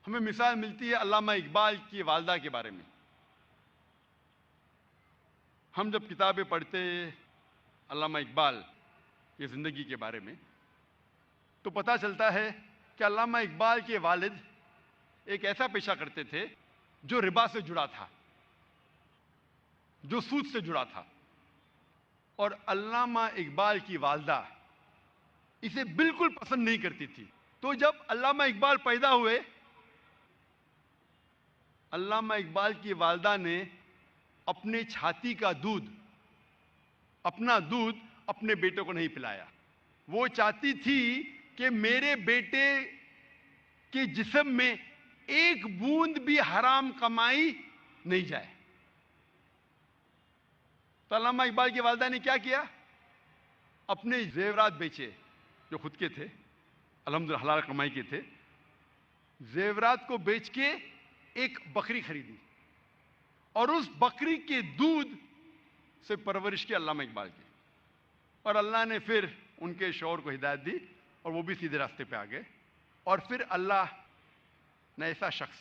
ہمیں مثال ملتی ہے علامہ اقبال کی والدہ کے بارے میں. ہم جب کتابیں پڑھتے علامہ اقبال کی زندگی کے بارے میں تو پتہ چلتا ہے کہ علامہ اقبال کے والد ایک ایسا پیشہ کرتے تھے جو ربا سے جڑا تھا، جو سود سے جڑا تھا، اور علامہ اقبال کی والدہ اسے بالکل پسند نہیں کرتی تھی. تو جب علامہ اقبال پیدا ہوئے، علامہ اقبال کی والدہ نے اپنے چھاتی کا دودھ، اپنا دودھ اپنے بیٹے کو نہیں پلایا. وہ چاہتی تھی کہ میرے بیٹے کے جسم میں ایک بوند بھی حرام کمائی نہیں جائے. تو علامہ اقبال کی والدہ نے کیا کیا؟ اپنے زیورات بیچے جو خود کے تھے، الحمدللہ حلال کمائی کے تھے. زیورات کو بیچ کے ایک بکری خریدی اور اس بکری کے دودھ سے پرورش کی علامہ اقبال کی. اور اللہ نے پھر ان کے شوہر کو ہدایت دی اور وہ بھی سیدھے راستے پہ آ گئے. اور پھر اللہ نے ایسا شخص،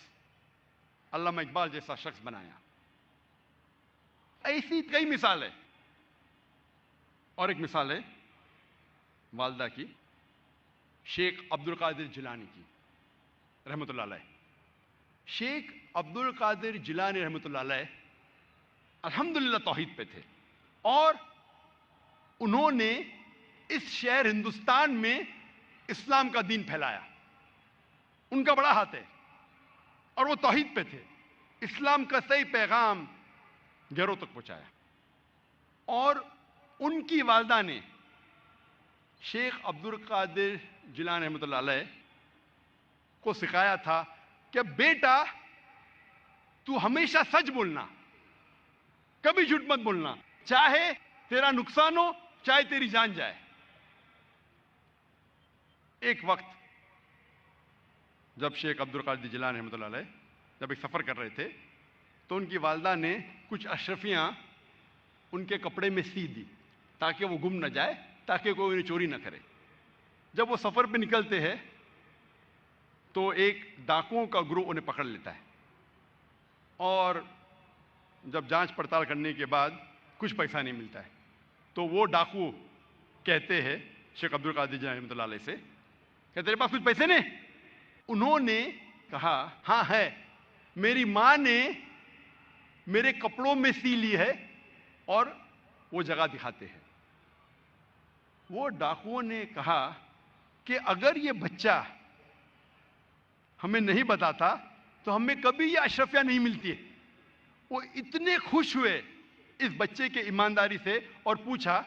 علامہ اقبال جیسا شخص بنایا. ایسی کئی مثالیں. اور ایک مثال ہے والدہ کی، شیخ عبد القادر جیلانی کی رحمۃ اللہ علیہ. شیخ عبد القادر جیلانی رحمۃ اللہ علیہ الحمدللہ توحید پہ تھے، اور انہوں نے اس شہر ہندوستان میں اسلام کا دین پھیلایا. ان کا بڑا ہاتھ ہے اور وہ توحید پہ تھے. اسلام کا صحیح پیغام گھروں تک پہنچایا. اور ان کی والدہ نے شیخ عبد القادر جیلانی رحمۃ اللہ علیہ کو سکھایا تھا کہ بیٹا تو ہمیشہ سچ بولنا، کبھی جھوٹ مت بولنا، چاہے تیرا نقصان ہو چاہے تیری جان جائے. ایک وقت جب شیخ عبد القادر جیلانی رحمۃ اللہ علیہ جب ایک سفر کر رہے تھے تو ان کی والدہ نے کچھ اشرفیاں ان کے کپڑے میں سی دی تاکہ وہ گم نہ جائے، تاکہ کوئی انہیں چوری نہ کرے. جب وہ سفر پہ نکلتے ہیں تو ایک ڈاکوؤں کا گروہ انہیں پکڑ لیتا ہے، اور جب جانچ پڑتال کرنے کے بعد کچھ پیسہ نہیں ملتا ہے. تو وہ ڈاکو کہتے ہیں شیخ عبد القادر جیلانی رحمۃ اللہ علیہ سے کہ تیرے پاس کچھ پیسے نہیں؟ انہوں نے کہا ہاں ہے، میری ماں نے میرے کپڑوں میں سی لی ہے، اور وہ جگہ دکھاتے ہیں. وہ ڈاکوؤں نے کہا کہ اگر یہ بچہ ہمیں نہیں بتاتا تو ہمیں کبھی یہ اشرفیاں نہیں ملتی ہے. وہ اتنے خوش ہوئے اس بچے کے ایمانداری سے اور پوچھا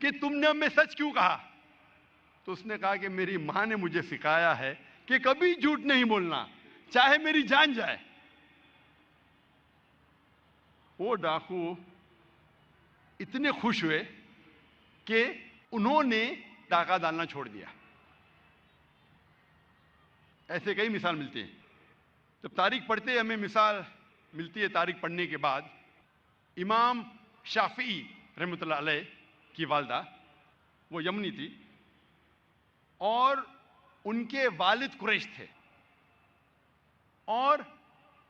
کہ تم نے ہمیں سچ کیوں کہا؟ تو اس نے کہا کہ میری ماں نے مجھے سکھایا ہے کہ کبھی جھوٹ نہیں بولنا، چاہے میری جان جائے. وہ ڈاکو اتنے خوش ہوئے کہ انہوں نے ڈاکہ ڈالنا چھوڑ دیا. ایسے کئی مثال ملتے ہیں. جب تاریخ پڑھتے ہیں ہمیں مثال ملتی ہے تاریخ پڑھنے کے بعد. امام شافعی رحمۃ اللہ علیہ کی والدہ وہ یمنی تھی، اور ان کے والد قریش تھے، اور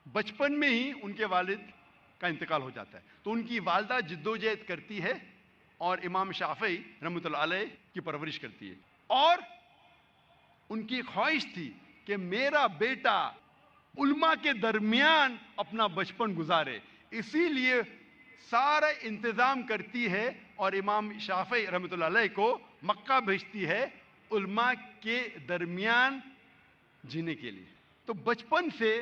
بچپن میں ہی ان کے والد کا انتقال ہو جاتا ہے. تو ان کی والدہ جدوجہد کرتی ہے اور امام شافعی رحمۃ اللہ علیہ کی پرورش کرتی ہے. اور ان کی خواہش تھی کہ میرا بیٹا علماء کے درمیان اپنا بچپن گزارے، اسی لیے سارا انتظام کرتی ہے اور امام شافعی رحمۃ اللہ علیہ کو مکہ بھیجتی ہے علماء کے درمیان جینے کے لیے. تو بچپن سے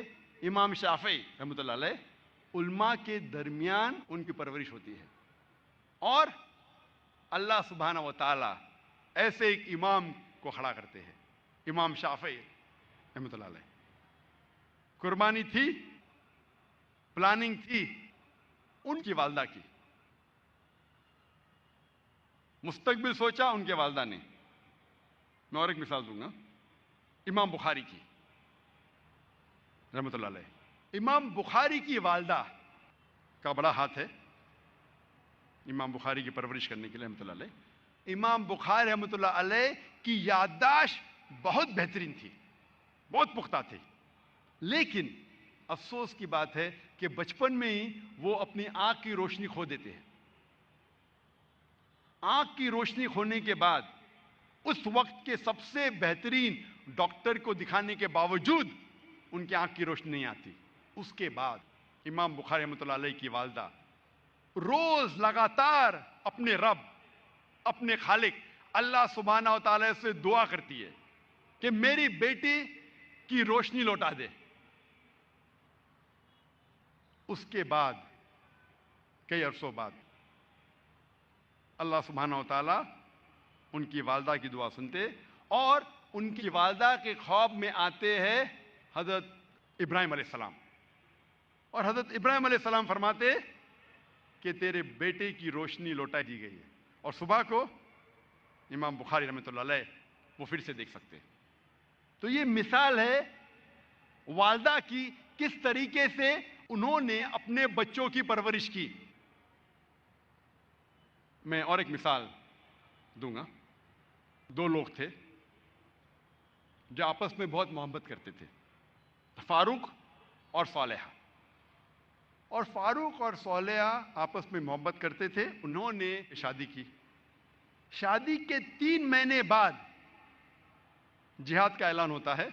امام شافعی رحمۃ اللہ علیہ علماء کے درمیان ان کی پرورش ہوتی ہے. اور اللہ سبحانہ و تعالی ایسے ایک امام کو کھڑا کرتے ہیں، امام شافعی رحمۃ اللہ علیہ. قربانی تھی، پلاننگ تھی ان کی والدہ کی، مستقبل سوچا ان کے والدہ نے. میں اور ایک مثال دوں گا امام بخاری کی رحمۃ اللہ علیہ. امام بخاری کی والدہ کا بڑا ہاتھ ہے امام بخاری کی پرورش کرنے کے لیے رحمۃ اللہ علیہ. امام بخاری رحمۃ اللہ علیہ کی یادداشت بہت بہترین تھی. بہت پختہ تھے، لیکن افسوس کی بات ہے کہ بچپن میں ہی وہ اپنی آنکھ کی روشنی کھو دیتے ہیں۔ آنکھ کی روشنی کھونے کے بعد اس وقت کے سب سے بہترین ڈاکٹر کو دکھانے کے باوجود ان کی آنکھ کی روشنی نہیں آتی۔ اس کے بعد امام بخاری رحمۃ اللہ علیہ کی والدہ روز لگاتار اپنے رب، اپنے خالق اللہ سبحانہ و تعالی سے دعا کرتی ہے کہ میری بیٹی کی روشنی لوٹا دے۔ اس کے بعد کئی عرصوں بعد اللہ سبحانہ و تعالیٰ ان کی والدہ کی دعا سنتے اور ان کی والدہ کے خواب میں آتے ہیں حضرت ابراہیم علیہ السلام، اور حضرت ابراہیم علیہ السلام فرماتے کہ تیرے بیٹے کی روشنی لوٹا دی گئی ہے، اور صبح کو امام بخاری رحمۃ اللہ علیہ وہ پھر سے دیکھ سکتے۔ تو یہ مثال ہے والدہ کی، کس طریقے سے انہوں نے اپنے بچوں کی پرورش کی۔ میں اور ایک مثال دوں گا۔ دو لوگ تھے جو آپس میں بہت محبت کرتے تھے، فاروق اور صالحہ۔ اور فاروق اور صالحہ آپس میں محبت کرتے تھے، انہوں نے شادی کی۔ شادی کے 3 مہینے بعد جہاد کا اعلان ہوتا ہے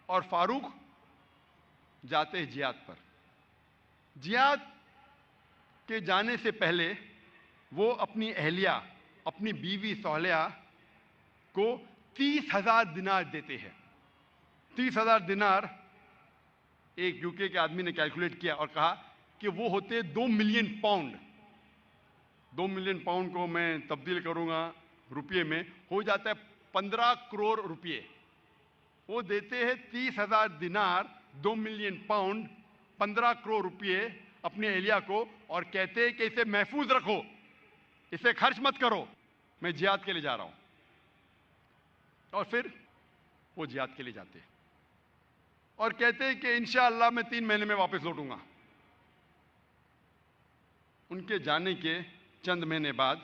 اور فاروق جاتے ہیں جہاد پر۔ جہاد کے جانے سے پہلے وہ اپنی اہلیہ، اپنی بیوی صالحہ کو 30,000 دینار دیتے ہیں۔ 30,000 دینار ایک یوکے کے آدمی نے کیلکولیٹ کیا اور کہا کہ وہ ہوتے 2 ملین پاؤنڈ۔ 2 ملین پاؤنڈ کو میں تبدیل کروں گا روپیے میں، ہو جاتا ہے 15 کروڑ روپیے۔ وہ دیتے ہیں 30,000 دینار، 2 ملین پاؤنڈ، 15 کروڑ روپیے اپنے اہلیہ کو، اور کہتے ہیں کہ اسے محفوظ رکھو، اسے خرچ مت کرو، میں جہاد کے لیے جا رہا ہوں۔ اور پھر وہ جہاد کے لیے جاتے ہیں اور کہتے ہیں کہ انشاءاللہ میں 3 مہینے میں واپس لوٹوں گا۔ ان کے جانے کے چند مہینے بعد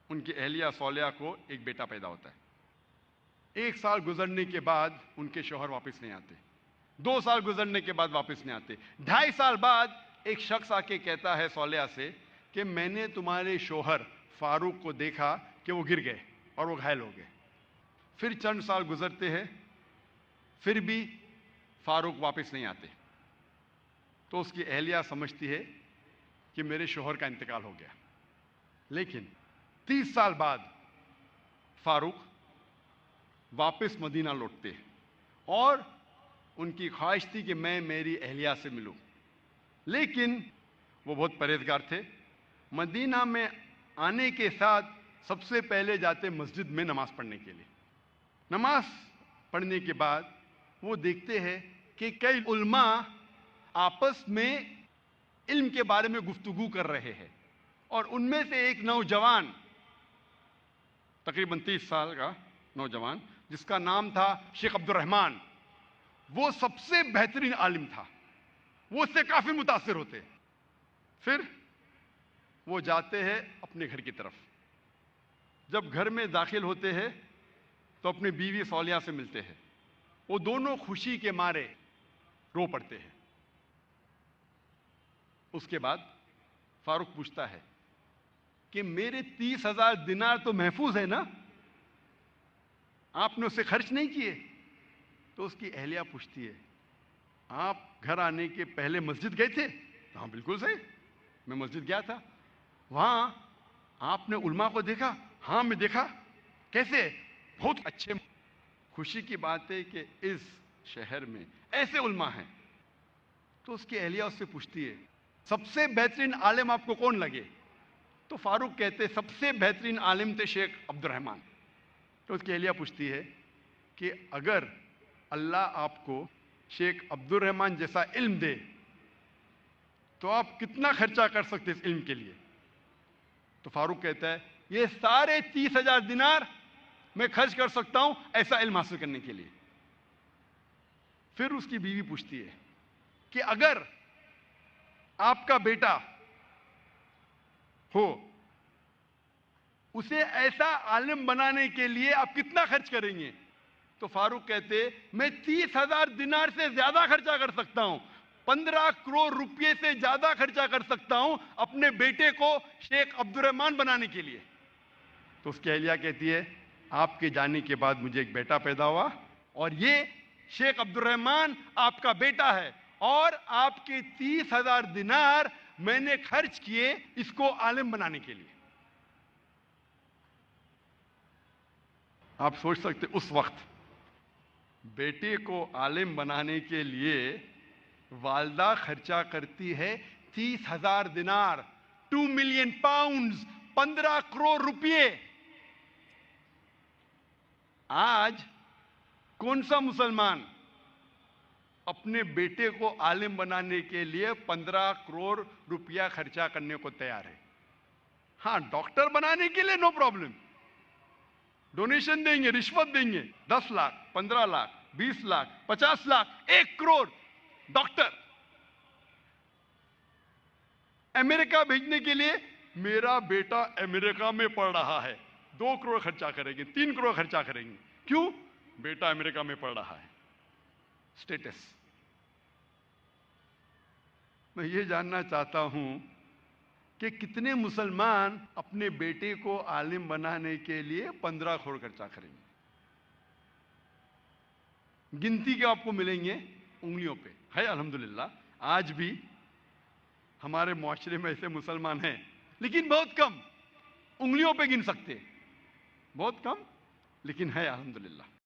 ان کی اہلیہ صالحہ کو ایک بیٹا پیدا ہوتا ہے۔ 1 سال گزرنے کے بعد ان کے شوہر واپس نہیں آتے، 2 سال گزرنے کے بعد واپس نہیں آتے، 2.5 سال بعد ایک شخص آ کے کہتا ہے صالحہ سے کہ میں نے تمہارے شوہر فاروق کو دیکھا کہ وہ گر گئے اور وہ گھائل ہو گئے۔ پھر چند سال گزرتے ہیں، پھر بھی فاروق واپس نہیں آتے۔ تو اس کی اہلیہ سمجھتی ہے کہ میرے شوہر کا انتقال ہو گیا۔ لیکن 30 سال بعد فاروق واپس مدینہ لوٹتے ہیں اور ان کی خواہش تھی کہ میں میری اہلیہ سے ملوں، لیکن وہ بہت پرہیزگار تھے۔ مدینہ میں آنے کے ساتھ سب سے پہلے جاتے مسجد میں نماز پڑھنے کے لیے۔ نماز پڑھنے کے بعد وہ دیکھتے ہیں کہ کئی علماء آپس میں علم کے بارے میں گفتگو کر رہے ہیں، اور ان میں سے ایک نوجوان، تقریباً 30 سال کا نوجوان جس کا نام تھا شیخ عبد الرحمن، وہ سب سے بہترین عالم تھا، وہ اس سے کافی متاثر ہوتے۔ پھر وہ جاتے ہیں اپنے گھر کی طرف۔ جب گھر میں داخل ہوتے ہیں تو اپنی بیوی صالحہ سے ملتے ہیں، وہ دونوں خوشی کے مارے رو پڑتے ہیں۔ اس کے بعد فاروق پوچھتا ہے کہ میرے 30,000 دینار تو محفوظ ہے نا، آپ نے اسے خرچ نہیں کیے؟ تو اس کی اہلیہ پوچھتی ہے آپ گھر آنے کے پہلے مسجد گئے تھے؟ ہاں بالکل صحیح، میں مسجد گیا تھا۔ وہاں آپ نے علماء کو دیکھا؟ ہاں میں دیکھا۔ کیسے؟ بہت اچھے۔ خوشی کی بات ہے کہ اس شہر میں ایسے علماء ہیں۔ تو اس کی اہلیہ اس سے پوچھتی ہے سب سے بہترین عالم آپ کو کون لگے؟ تو فاروق کہتے سب سے بہترین عالم تھے شیخ عبد الرحمن۔ تو اس کی اہلیہ پوچھتی ہے کہ اگر اللہ آپ کو شیخ عبد الرحمن جیسا علم دے تو آپ کتنا خرچہ کر سکتے اس علم کے لیے؟ تو فاروق کہتا ہے یہ سارے 30,000 دینار میں خرچ کر سکتا ہوں ایسا علم حاصل کرنے کے لیے۔ پھر اس کی بیوی پوچھتی ہے کہ اگر آپ کا بیٹا ہو، اسے ایسا عالم بنانے کے لیے آپ کتنا خرچ کریں گے؟ تو فاروق کہتے میں 30,000 دینار سے زیادہ خرچہ کر سکتا ہوں، 15 کروڑ روپے سے زیادہ خرچہ کر سکتا ہوں اپنے بیٹے کو شیخ عبد الرحمن بنانے کے لیے۔ تو اس کی اہلیہ کہتی ہے آپ کے جانے کے بعد مجھے ایک بیٹا پیدا ہوا اور یہ شیخ عبد الرحمن آپ کا بیٹا ہے، اور آپ کے 30,000 دینار میں نے خرچ کیے اس کو عالم بنانے کے لیے۔ آپ سوچ سکتے اس وقت بیٹے کو عالم بنانے کے لیے والدہ خرچہ کرتی ہے 30,000 دینار، 2 ملین پاؤنڈز، 15 کروڑ روپے۔ آج کون سا مسلمان اپنے بیٹے کو عالم بنانے کے لیے 15 کروڑ روپیہ خرچہ کرنے کو تیار ہے؟ ہاں، ڈاکٹر بنانے کے لیے نو پرابلم، ڈونیشن دیں گے، رشوت دیں گے، 10 لاکھ، 15 لاکھ، 20 لاکھ، 50 لاکھ، 1 کروڑ ڈاکٹر۔ امریکہ بھیجنے کے لیے میرا بیٹا امریکہ میں پڑھ رہا ہے، 2 کروڑ خرچہ کریں گے، 3 کروڑ خرچہ کریں گے۔ کیوں؟ بیٹا امریکہ میں پڑھ رہا ہے، سٹیٹس۔ میں یہ جاننا چاہتا ہوں کہ کتنے مسلمان اپنے بیٹے کو عالم بنانے کے لیے 15 کروڑ خرچہ کریں گے؟ گنتی کے آپ کو ملیں گے انگلیوں پہ، ہے الحمدللہ۔ آج بھی ہمارے معاشرے میں ایسے مسلمان ہیں، لیکن بہت کم، انگلیوں پہ گن سکتے، بہت کم، لیکن ہے الحمدللہ۔